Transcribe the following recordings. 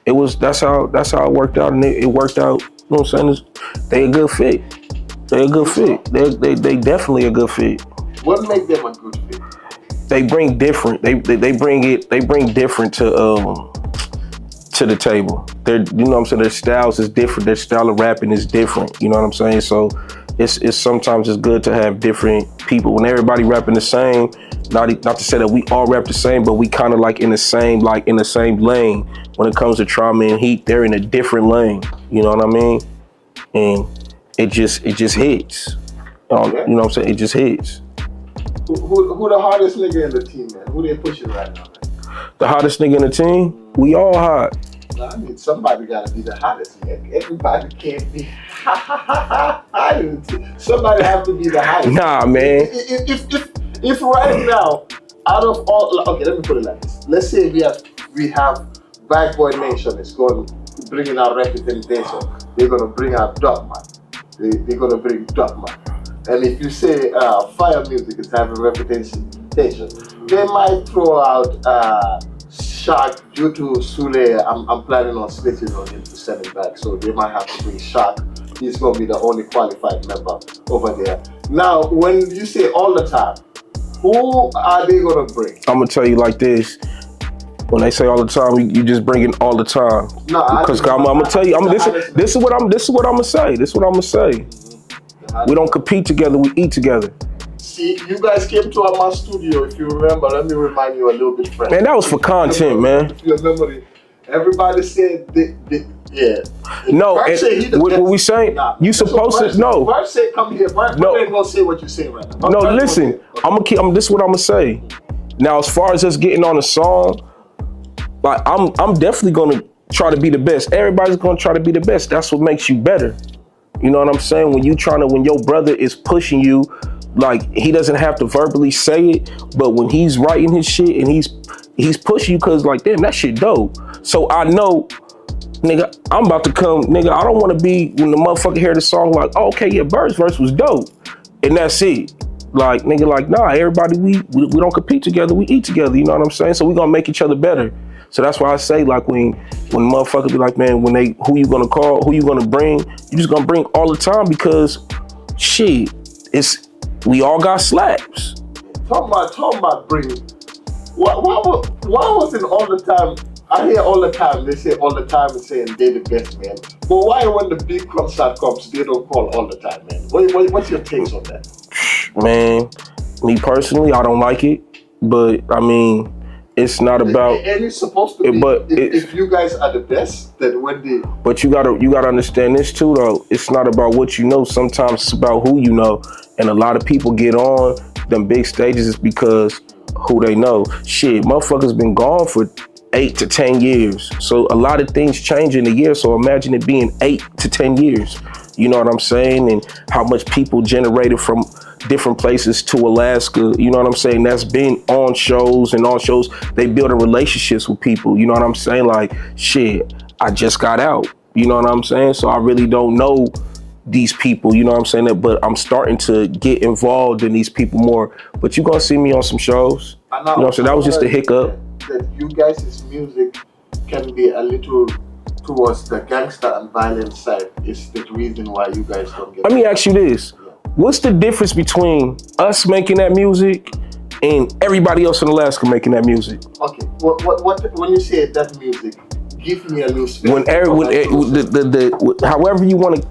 that's how it worked out, and it worked out. You know what I'm saying? They a good fit. They a good fit. They definitely a good fit. What makes them a good fit? They bring different. They bring different to the table. You know what I'm saying? Their styles is different. Their style of rapping is different. You know what I'm saying? So it's sometimes it's good to have different people. When everybody rapping the same, not to say that we all rap the same, but we kind of like in the same lane. When it comes to Trauma and Heat, they're in a different lane. You know what I mean? And it just hits. You know what I'm saying? It just hits. Who the hottest nigga in the team, man? Who they pushing right now, man? The hottest nigga in the team? We all hot. I mean, somebody gotta be the hottest, man. Everybody can't be hot. Somebody have to be the hottest. Nah, man. If right now, out of all, okay, let me put it like this. Let's say we have Bad Boy Nation is bringing out representation. They're gonna bring out Dogma. They're gonna bring Dogma. And if you say Fire Music is having representation, they might throw out Shark due to Sule. I'm planning on switching on him to send him back, so they might have to bring Shark. He's gonna be the only qualified member over there. Now, when you say all the time, who are they gonna bring? I'm gonna tell you like this. When they say all the time, you just bring it all the time. No, because I'm gonna tell you. This is what I'm gonna say. This is what I'm gonna say. We don't compete together. We eat together. See, you guys came to my studio, if you remember. Let me remind you a little bit, friend. Man, that was for content, man. If you remember, everybody said, yeah. No, what we saying? Nah, you supposed to no. Bart said, "Come here." Bart ain't gonna say what you're saying right now. No, listen. This is what I'm gonna say. Now, as far as us getting on a song, like I'm definitely gonna try to be the best. Everybody's gonna try to be the best. That's what makes you better. You know what I'm saying? When your brother is pushing you, like he doesn't have to verbally say it, but when he's writing his shit and he's pushing you, cause like, damn, that shit dope. So I know, nigga, I'm about to come, nigga, I don't wanna be, when the motherfucker hear the song, like, oh, okay, yeah, Bird's verse was dope. And that's it. Like, nigga, like, nah, everybody, we don't compete together, we eat together, you know what I'm saying? So we gonna make each other better. So that's why I say, like, when motherfucker be like, man, who you gonna call, who you gonna bring, you just gonna bring all the time, because shit, we all got slaps. Talking about bringing. Why wasn't all the time? I hear all the time. They say all the time and saying they're the best, man. But why, when the big concert comes, they don't call all the time, man? What's your takes on that? Man, me personally, I don't like it. But I mean, it's not about. And it's supposed to be. But if you guys are the best, then when they. But you gotta understand this too, though. It's not about what you know. Sometimes it's about who you know. And a lot of people get on them big stages is because who they know. Shit, motherfuckers been gone for 8 to 10 years. So a lot of things change in a year. So imagine it being 8 to 10 years. You know what I'm saying? And how much people generated from different places to Alaska. You know what I'm saying? That's been on shows, and on shows, they building relationships with people. You know what I'm saying? Like, shit, I just got out. You know what I'm saying? So I really don't know these people, you know what I'm saying? But I'm starting to get involved in these people more. But you gonna see me on some shows. You know what I'm saying? That was just a hiccup. That you guys' music can be a little towards the gangster and violent side is the reason why you guys don't get. Let me ask you this. What's the difference between us making that music and everybody else in Alaska making that music? Okay, what when you say that music, give me a little space. However you want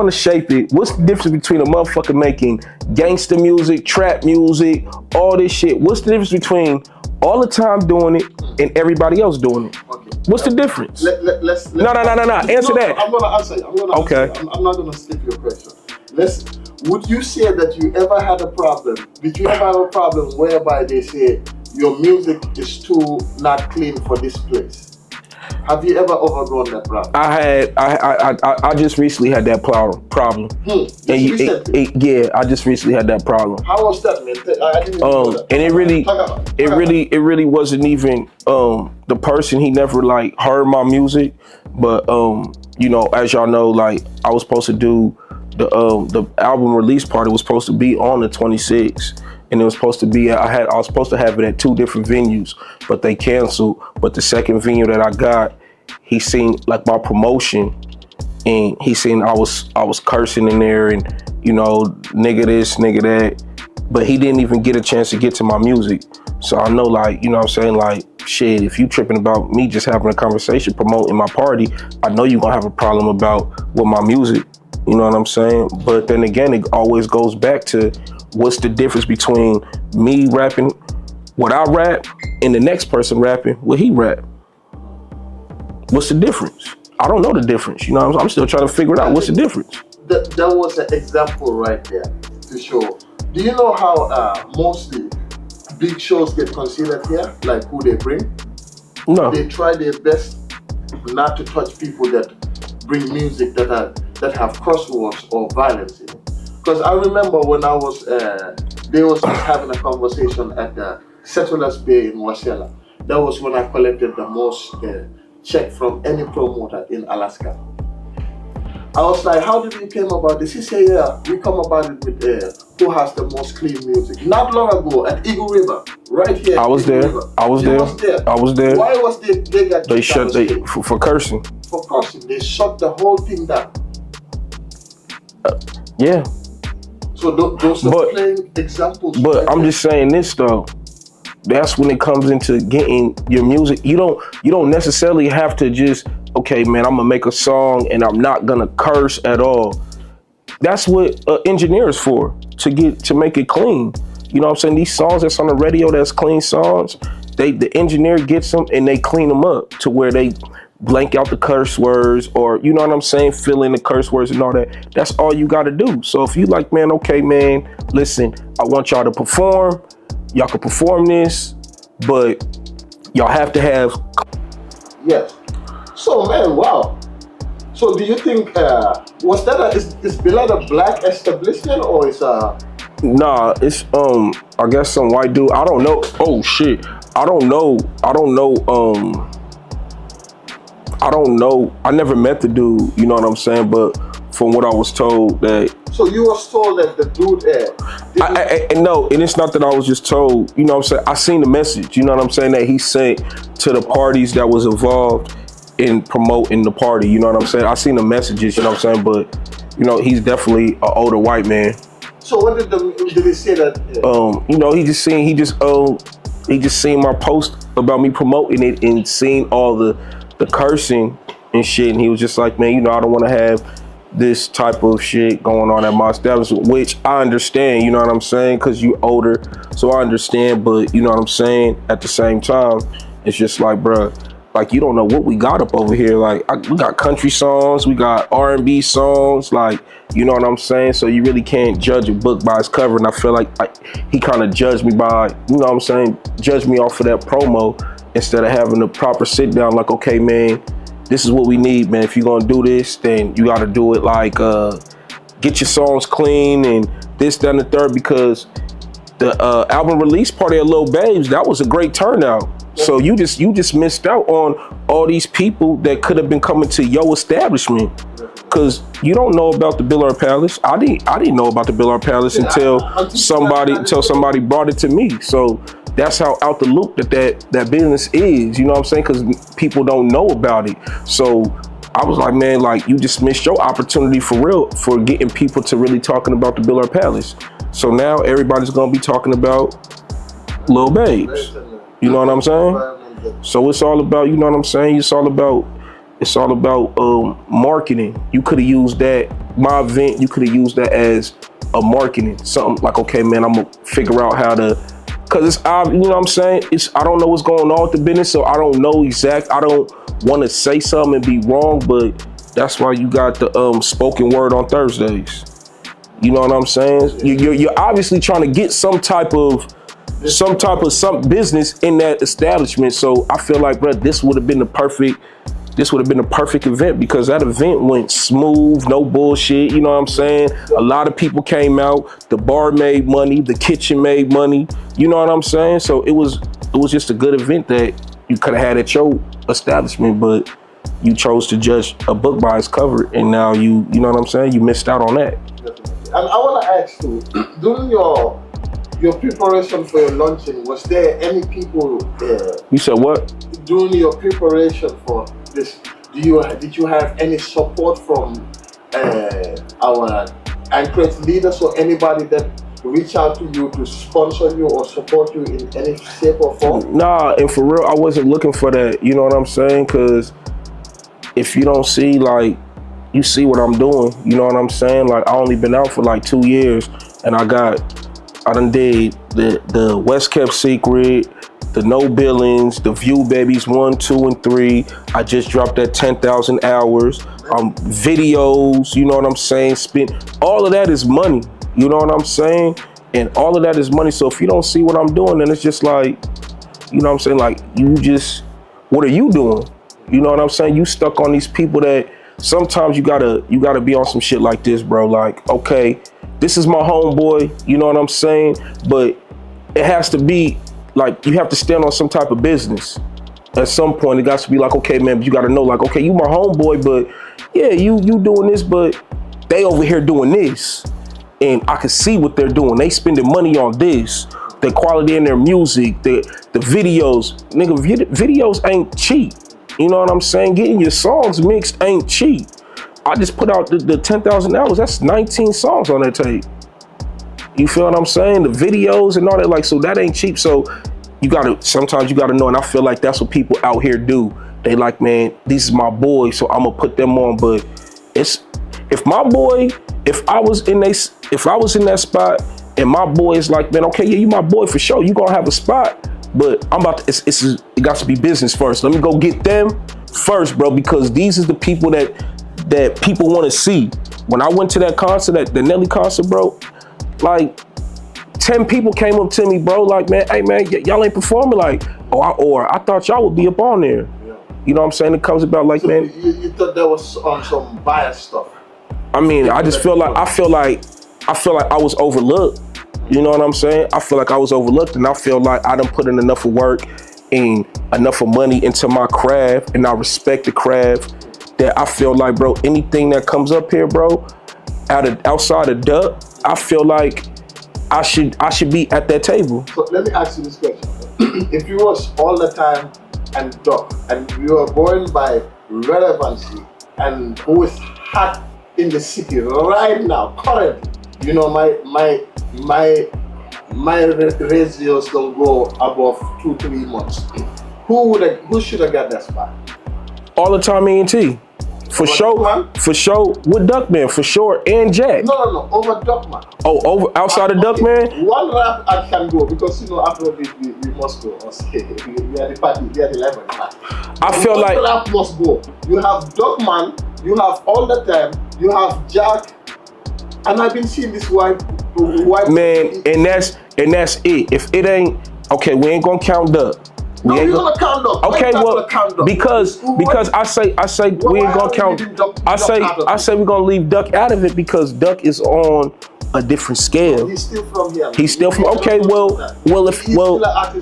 to shape it. What's the difference between a motherfucker making gangster music, trap music, all this shit? What's the difference between all the time doing it and everybody else doing it? Okay. What's the difference? Let's no. Answer that. I'm gonna answer you. I'm not gonna skip your question. Would you say that you ever had a problem? Did you ever have a problem whereby they say your music is too not clean for this place? Have you ever overgone that problem? I just recently had that problem. Yeah, I just recently had that problem. How was that, man? I didn't know that. And it really wasn't even the person. He never like heard my music, but you know, as y'all know, like I was supposed to do the album release party was supposed to be on the 26th. and it was supposed to be, I was supposed to have it at 2 different venues, but they canceled. But the second venue that I got, he seen like my promotion, and he seen I was cursing in there, and nigga this, nigga that, but he didn't even get a chance to get to my music. So I know, like, what I'm saying, like, shit, if you tripping about me just having a conversation promoting my party, I know you're gonna have a problem with my music. You know what I'm saying? But then again, it always goes back to what's the difference between me rapping what I rap and the next person rapping what he rap. What's the difference? I don't know the difference. I'm still trying to figure it out. What's the difference? That was an example right there to show. Do you know how mostly big shows get considered here? Like who they bring? No. They try their best not to touch people that bring music that have crosswords or violence in it. Because I remember when I was, they was having a conversation at the Settlers Bay in Wasilla. That was when I collected the most check from any promoter in Alaska. I was like, how did we came about this? He said, yeah, we come about it with who has the most clean music. Not long ago at Eagle River, right here. I was there. I was there. I was there. Why was they got They shut for cursing. For cursing, they shut the whole thing down. Yeah. So those are plain examples. But I'm just saying this though. That's when it comes into getting your music. You don't necessarily have to just, okay, man, I'm gonna make a song and I'm not gonna curse at all. That's what an engineer is for, to make it clean. You know what I'm saying? These songs that's on the radio, that's clean songs, the engineer gets them and they clean them up to where they blank out the curse words, or you know what I'm saying, fill in the curse words and all that. That's all you gotta do. So if you like, man, okay, man, listen, I want y'all to perform. Y'all can perform this, but y'all have to have. Yes. So, man, wow. So do you think, was that is Billard a black establishment or is Nah, it's I guess some white dude. I don't know. Oh shit. I don't know. I never met the dude, you know what I'm saying? But from what I was told that. So you were told that the dude no, and it's not that I was just told, you know what I'm saying? I seen the message, you know what I'm saying, that he sent to the parties that was involved in promoting the party, you know what I'm saying? I seen the messages, you know what I'm saying? But, he's definitely an older white man. So what did they say that? He just seen my post about me promoting it and seen all the cursing and shit, and he was just like, man, I don't want to have this type of shit going on at my establishment, which I understand, you know what I'm saying, because you older, so I understand, but you know what I'm saying, at the same time, it's just like, bruh, like, you don't know what we got up over here. Like, we got country songs, we got R&B songs, like, you know what I'm saying? So you really can't judge a book by its cover. And I feel like he kind of judged me by, you know what I'm saying, judged me off of that promo instead of having a proper sit down, like, okay, man, this is what we need, man. If you're gonna do this, then you gotta do it like, get your songs clean and this, that, and the third, because the album release party at Lil Babes, that was a great turnout. So you just missed out on all these people that could have been coming to your establishment, because you don't know about the Billard Palace. I didn't know about the Billard Palace until somebody brought it to me. So that's how out the loop that business is. You know what I'm saying? Because people don't know about it. So I was like, man, like, you just missed your opportunity for real, for getting people to really talking about the Billard Palace. So now everybody's gonna be talking about Lil Babes. You know what I'm saying? So it's all about, you know what I'm saying? It's all about marketing. You could have used that, my event, you could have used that as a marketing, something like, okay, man, I'm gonna figure out how to, cause it's, you know what I'm saying? I don't know what's going on with the business, so I don't know I don't want to say something and be wrong, but that's why you got the spoken word on Thursdays. You know what I'm saying? You're obviously trying to get some type of business in that establishment. So I feel like, bro, this would have been the perfect event, because that event went smooth, no bullshit. You know what I'm saying? A lot of people came out. The bar made money. The kitchen made money. You know what I'm saying? So it was just a good event that you could have had at your establishment, but you chose to judge a book by its cover, and now you know what I'm saying? You missed out on that. And I want to ask you, during your your preparation for your launching, was there any people You said what? during your preparation for this? Did you have any support from our Anchorage leaders or anybody that reach out to you to sponsor you or support you in any shape or form? Nah, and for real, I wasn't looking for that. You know what I'm saying? Because if you don't see, like, you see what I'm doing. You know what I'm saying? Like, I only been out for like 2 years, and I done did the West Kept Secret, the No Billings, the View Babies 1, 2, and 3. I just dropped that 10,000 hours. Videos, you know what I'm saying? All of that is money. You know what I'm saying? And all of that is money. So if you don't see what I'm doing, then it's just like, you know what I'm saying? Like, what are you doing? You know what I'm saying? You stuck on these people that sometimes you gotta be on some shit like this, bro. Like, okay, this is my homeboy, you know what I'm saying? But it has to be like, you have to stand on some type of business. At some point, it got to be like, okay, man, you got to know, like, okay, you my homeboy, but yeah, you doing this, but they over here doing this. And I can see what they're doing. They spending money on this, the quality in their music, the videos. Nigga, videos ain't cheap. You know what I'm saying? Getting your songs mixed ain't cheap. I just put out the 10,000 hours. That's 19 songs on that tape. You feel what I'm saying? The videos and all that, like, so that ain't cheap. So sometimes you gotta know, and I feel like that's what people out here do. They like, man, this is my boy, so I'm gonna put them on. But if I was in that spot and my boy is like, man, okay, yeah, you my boy for sure. You gonna have a spot, but it got to be business first. Let me go get them first, bro, because these is the people that people want to see. When I went to that concert, the Nelly concert, bro, like 10 people came up to me, bro, like, man, hey, man, y'all ain't performing, like, I thought y'all would be up on there. Yeah. You know what I'm saying? It comes about like, so man. You thought that was some bias stuff? I mean, I just feel like I was overlooked. You know what I'm saying? I feel like I was overlooked, and I feel like I done put in enough of work and enough of money into my craft, and I respect the craft, that I feel like, bro, anything that comes up here, bro, outside of Duck, I feel like I should be at that table. So let me ask you this question. If you was all the time and Duck, and you were going by relevancy and who is hot in the city right now, currently, you know, my ratios don't go above 2-3 months. Who should have got that spot? All the time, E&T. For sure, with Duckman, for sure, and Jack. No, over Duckman. Oh, over outside of Duckman? One rap I can go, because, you know, after we must go. We are the party, we are the live party. I feel like one rap must go. You have Duckman, you have All the Time, you have Jack, and I've been seeing this white man, and that's it. If it ain't okay, we ain't gonna count Duck. No, we're gonna count Duck. Okay, well, because I say we ain't gonna count. I say we're gonna leave Duck out of it because Duck is on a different scale. He's still from here. He's still from. Okay,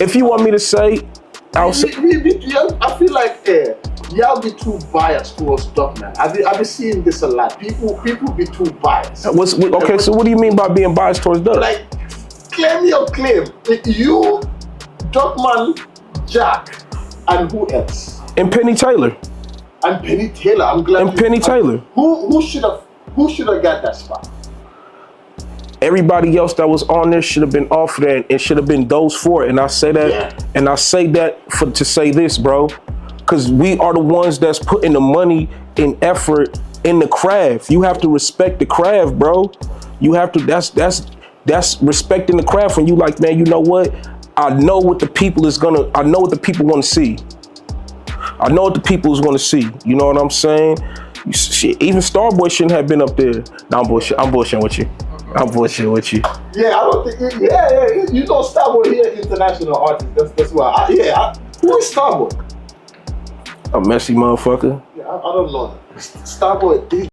if you want me to say, I feel like y'all be too biased towards Duck, man. I've been seeing this a lot. People be too biased. Okay, so what do you mean by being biased towards Duck? Like, claim your claim. You, Duckman, Jack, and who else? And Penny Taylor. And Penny Taylor. I'm glad. And Penny Taylor. Who should have got that spot? Everybody else that was on there should have been off there. It should have been those four. And I say that, and I say that to say this, bro, because we are the ones that's putting the money and effort in the craft. You have to respect the craft, bro. You have to. That's respecting the craft. When you like, man, you know what? I know what the people want to see. I know what the people want to see. You know what I'm saying? Shit, even Starboy shouldn't have been up there. No, I'm bullshitting with you. I'm bullshitting with you. Yeah, I don't think. Yeah. You know, Starboy here, international artist. That's why. Who is Starboy? A messy motherfucker. Yeah, I don't know. Starboy.